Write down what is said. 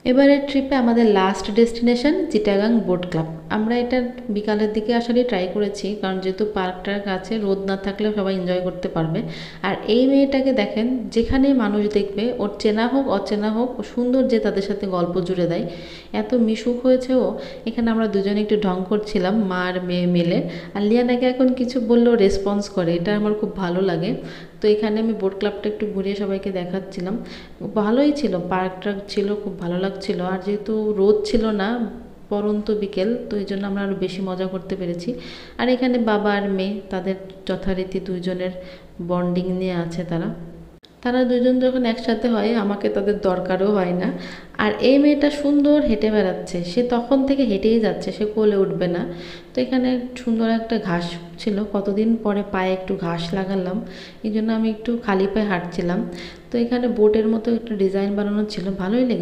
এবারের ট্রিপে আমাদের last destination Chittagong boat club. আমরা এটা বিকালের দিকে আসলে ট্রাই করেছি, কারণ যেহেতু পার্কটার কাছে রোদ না থাকলেও সবাই এনজয় করতে পারবে। আর এই মেয়েটাকে দেখেন, যেখানে মানুষ দেখবে ওর চেনা হোক অচেনা হোক, ও সুন্দর যে তাদের সাথে গল্প জুড়ে দেয়, এত মিশুক হয়েছে ও। এখানে আমরা দুজনে একটু ঢং করছিলাম, মা আর মেয়ে মিলে। আর লিয়ানাকে এখন কিছু বললেও রেসপন্স করে, এটা আমার খুব ভালো লাগে। তো এখানে আমি বোট ক্লাবটা একটু ঘুরিয়ে সবাইকে দেখাচ্ছিলাম। ভালোই ছিল, পার্কটা ছিল, খুব ভালো লাগছিল। আর যেহেতু রোদ ছিল না, পরন্ত বিকেল, তো এই জন্য আমরা আরও বেশি মজা করতে পেরেছি। আর এখানে বাবা আর মেয়ে, তাদের যথারীতি দুইজনের বন্ডিং নিয়ে আছে তারা। তারা দুজন যখন একসাথে হয় আমাকে তাদের দরকারও হয় না। আর এই মেয়েটা সুন্দর হেঁটে বেড়াচ্ছে, সে তখন থেকে হেঁটেই যাচ্ছে, সে কোলে উঠবে না। তো এখানে সুন্দর একটা ঘাস ছিল, কতদিন পরে পায়ে একটু ঘাস লাগালাম, এই জন্য আমি একটু খালি পায়ে হাঁটছিলাম। তো এখানে বোটের মতো একটা ডিজাইন বানানো ছিল, ভালোই লেগেছে।